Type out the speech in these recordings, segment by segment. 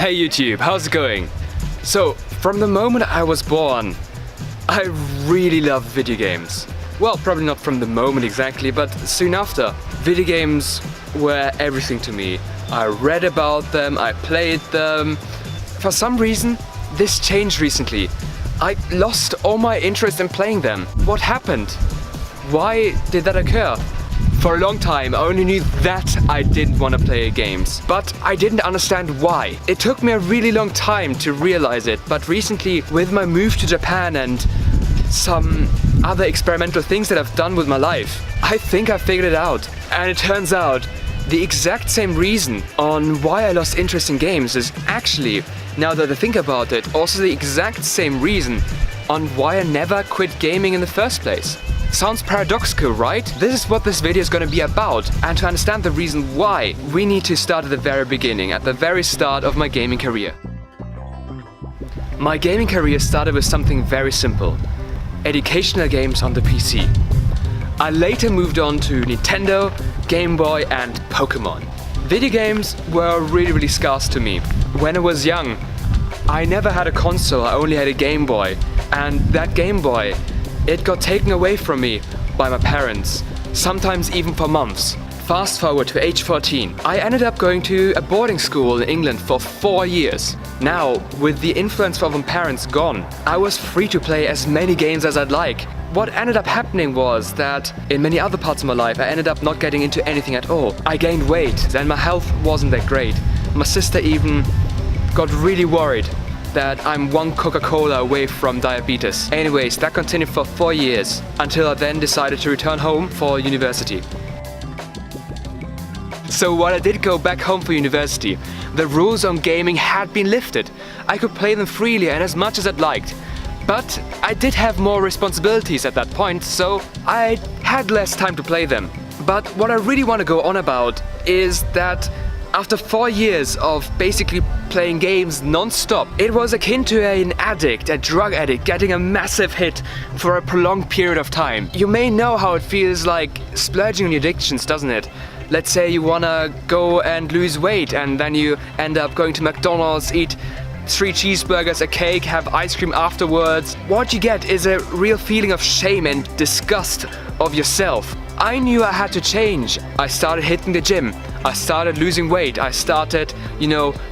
Hey YouTube, how's it going? So, from the moment I was born, I really loved video games. Well, probably not from the moment exactly, but soon after. Video games were everything to me. I read about them, I played them. For some reason, this changed recently. I lost all my interest in playing them. What happened? Why did that occur? For a long time, I only knew that I didn't want to play games, but I didn't understand why. It took me a really long time to realize it, but recently, with my move to Japan and some other experimental things that I've done with my life, I think I figured it out. And it turns out, the exact same reason on why I lost interest in games is actually, now that I think about it, also the exact same reason on why I never quit gaming in the first place. Sounds paradoxical, right? This is what this video is going to be about, and to understand the reason why, we need to start at the very beginning, at the very start of my gaming career. My gaming career started with something very simple: educational games on the PC. I later moved on to Nintendo, Game Boy and Pokemon. Video games were really scarce to me. When I was young, I never had a console, I only had a Game Boy, and that Game Boy, it got taken away from me by my parents, sometimes even for months. Fast forward to age 14. I ended up going to a boarding school in England for 4 years. Now, with the influence from my parents gone, I was free to play as many games as I'd like. What ended up happening was that in many other parts of my life, I ended up not getting into anything at all. I gained weight, and my health wasn't that great. My sister even got really worried that I'm one Coca-Cola away from diabetes. Anyways, that continued for 4 years, until I then decided to return home for university. So while I did go back home for university, the rules on gaming had been lifted. I could play them freely and as much as I'd liked. But I did have more responsibilities at that point, so I had less time to play them. But what I really want to go on about is that after 4 years of basically playing games non-stop, it was akin to an addict, a drug addict, getting a massive hit for a prolonged period of time. You may know how it feels like splurging on your addictions, doesn't it? Let's say you wanna go and lose weight and then you end up going to McDonald's, eat 3 cheeseburgers, a cake, have ice cream afterwards. What you get is a real feeling of shame and disgust of yourself. I knew I had to change. I started hitting the gym. I started losing weight. I started,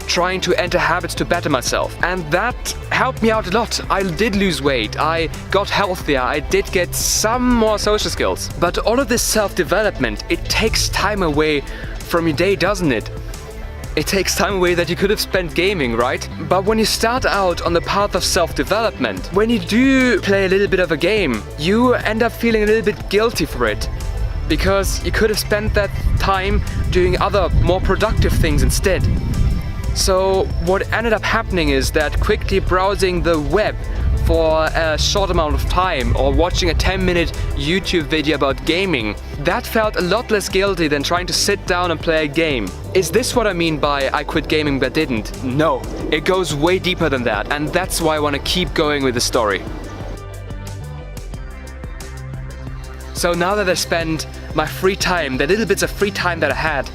trying to enter habits to better myself. And that helped me out a lot. I did lose weight. I got healthier. I did get some more social skills. But all of this self-development, it takes time away from your day, doesn't it? It takes time away that you could have spent gaming, right? But when you start out on the path of self-development, when you do play a little bit of a game, you end up feeling a little bit guilty for it. Because you could have spent that time doing other, more productive things instead. So what ended up happening is that quickly browsing the web for a short amount of time or watching a 10-minute YouTube video about gaming, that felt a lot less guilty than trying to sit down and play a game. Is this what I mean by I quit gaming but didn't? No, it goes way deeper than that, and that's why I want to keep going with the story. So now that I spend my free time, the little bits of free time that I had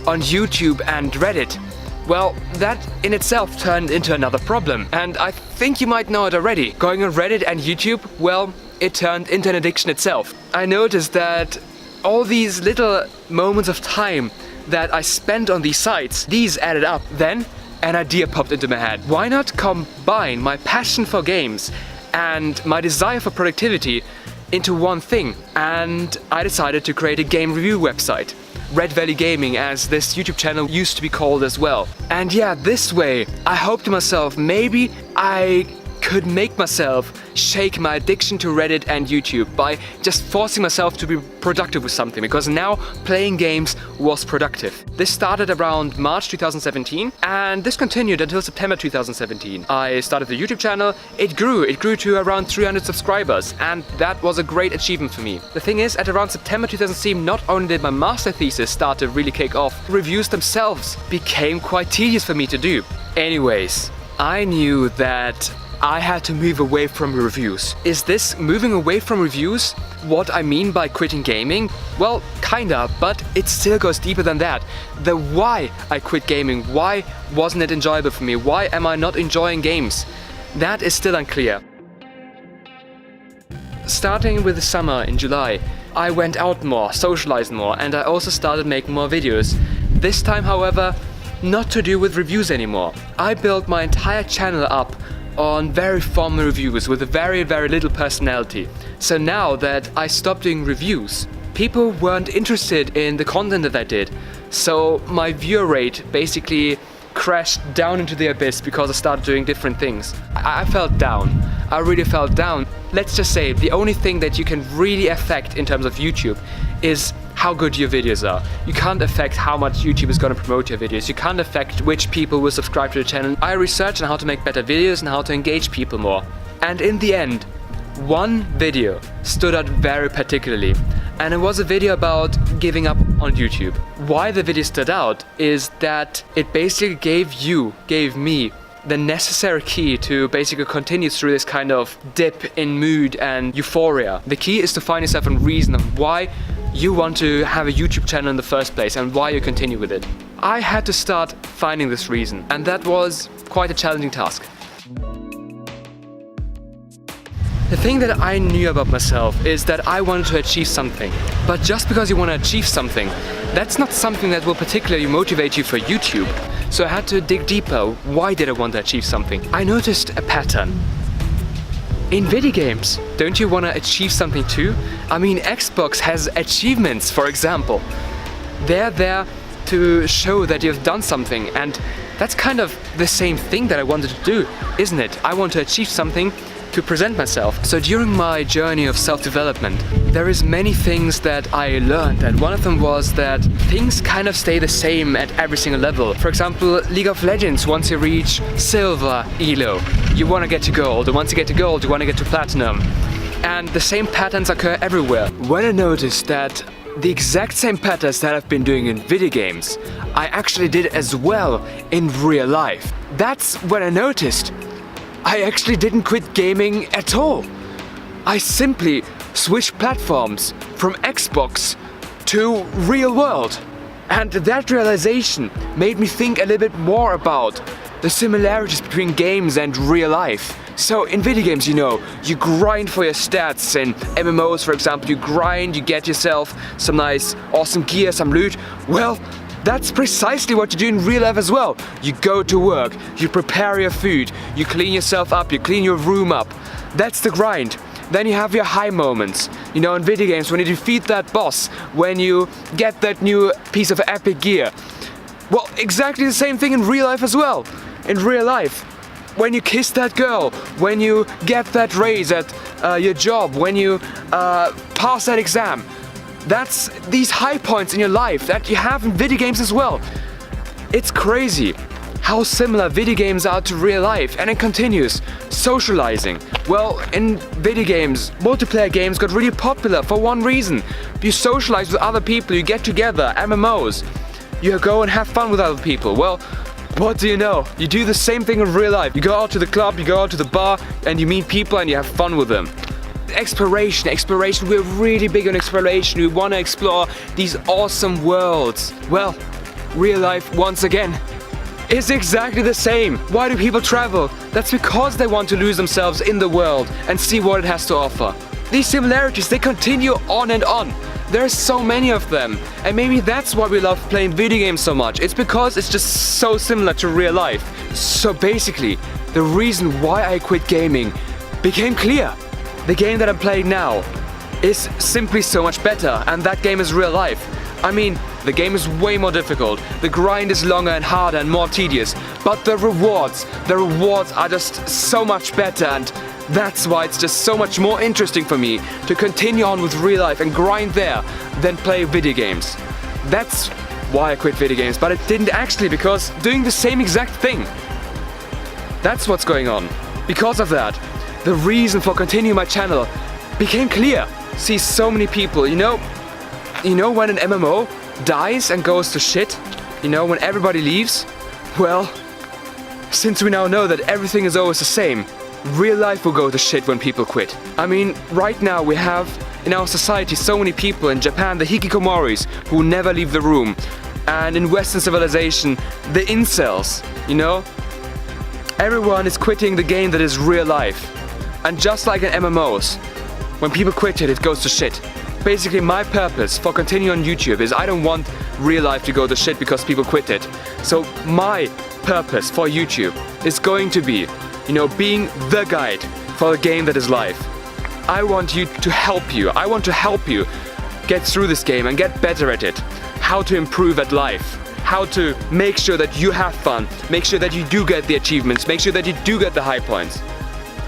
on YouTube and Reddit, well, that in itself turned into another problem. And I think you might know it already. Going on Reddit and YouTube, well, it turned into an addiction itself. I noticed that all these little moments of time that I spent on these sites, these added up. Then an idea popped into my head. Why not combine my passion for games and my desire for productivity into one thing? And I decided to create a game review website. Red Valley Gaming, as this YouTube channel used to be called as well. And yeah, this way, I hope to myself, maybe I could make myself shake my addiction to Reddit and YouTube by just forcing myself to be productive with something, because now playing games was productive. This started around March 2017 and this continued until September 2017. I started the YouTube channel, it grew to around 300 subscribers, and that was a great achievement for me. The thing is, at around September 2017, not only did my master thesis start to really kick off, reviews themselves became quite tedious for me to do. Anyways, I knew that I had to move away from reviews. Is this moving away from reviews what I mean by quitting gaming? Well, kinda, but it still goes deeper than that. The why I quit gaming, why wasn't it enjoyable for me, why am I not enjoying games? That is still unclear. Starting with the summer in July, I went out more, socialized more, and I also started making more videos. This time, however, not to do with reviews anymore. I built my entire channel up on very formal reviews with a very little personality. So now that I stopped doing reviews, people weren't interested in the content that I did. So my viewer rate basically crashed down into the abyss because I started doing different things. I felt down. I really felt down. Let's just say the only thing that you can really affect in terms of YouTube is how good your videos are. You can't affect how much YouTube is going to promote your videos. You can't affect which people will subscribe to the channel. I researched on how to make better videos and how to engage people more. And in the end, one video stood out very particularly. And it was a video about giving up on YouTube. Why the video stood out is that it basically gave me the necessary key to basically continue through this kind of dip in mood and euphoria. The key is to find yourself a reason of why you want to have a YouTube channel in the first place and why you continue with it. I had to start finding this reason, and that was quite a challenging task. The thing that I knew about myself is that I wanted to achieve something. But just because you want to achieve something, that's not something that will particularly motivate you for YouTube. So I had to dig deeper. Why did I want to achieve something? I noticed a pattern. In video games, don't you want to achieve something too? I mean, Xbox has achievements, for example. They're there to show that you've done something, and that's kind of the same thing that I wanted to do, isn't it? I want to achieve something to present myself. So during my journey of self-development, there is many things that I learned, and one of them was that things kind of stay the same at every single level. For example, League of Legends, once you reach silver elo, you want to get to gold, and once you get to gold, you want to get to platinum. And the same patterns occur everywhere. When I noticed that the exact same patterns that I've been doing in video games, I actually did as well in real life. That's when I noticed I actually didn't quit gaming at all. I simply switched platforms from Xbox to real world. And that realization made me think a little bit more about the similarities between games and real life. So in video games, you know, you grind for your stats. In MMOs, for example, you grind, you get yourself some nice, awesome gear, some loot. Well, that's precisely what you do in real life as well. You go to work, you prepare your food, you clean yourself up, you clean your room up. That's the grind. Then you have your high moments. You know, in video games, when you defeat that boss, when you get that new piece of epic gear. Well, exactly the same thing in real life as well. In real life, when you kiss that girl, when you get that raise at your job, when you pass that exam. That's these high points in your life that you have in video games as well. It's crazy how similar video games are to real life, and it continues. Socializing. Well, in video games, multiplayer games got really popular for one reason. You socialize with other people, you get together, MMOs. You go and have fun with other people. Well, what do you know? You do the same thing in real life. You go out to the club, you go out to the bar, and you meet people and you have fun with them. Exploration, we're really big on exploration. We want to explore these awesome worlds. Well, real life, once again, is exactly the same. Why do people travel? That's because they want to lose themselves in the world and see what it has to offer. These similarities, they continue on and on. There's so many of them, and maybe that's why we love playing video games so much. It's because it's just so similar to real life. So basically, the reason why I quit gaming became clear. The game that I'm playing now is simply so much better, and that game is real life. I mean, the game is way more difficult, the grind is longer and harder and more tedious, but the rewards are just so much better, and that's why it's just so much more interesting for me to continue on with real life and grind there than play video games. That's why I quit video games, but it didn't actually, because doing the same exact thing. That's what's going on. Because of that, the reason for continuing my channel became clear. See, so many people, you know when an MMO dies and goes to shit? You know, when everybody leaves? Well, since we now know that everything is always the same, real life will go to shit when people quit. I mean, right now we have in our society so many people in Japan, the hikikomoris, who never leave the room. And in Western civilization, the incels, you know? Everyone is quitting the game that is real life. And just like in MMOs, when people quit it, it goes to shit. Basically, my purpose for continuing on YouTube is I don't want real life to go to shit because people quit it. So my purpose for YouTube is going to be, you know, being the guide for the game that is life. I want you to help you. I want to help you get through this game and get better at it. How to improve at life. How to make sure that you have fun. Make sure that you do get the achievements. Make sure that you do get the high points.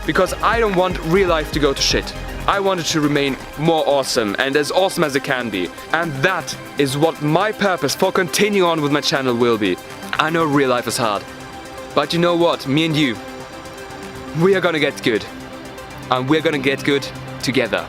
Because I don't want real life to go to shit. I want it to remain more awesome and as awesome as it can be. And that is what my purpose for continuing on with my channel will be. I know real life is hard. But you know what? Me and you, we are gonna get good. And we're gonna get good together.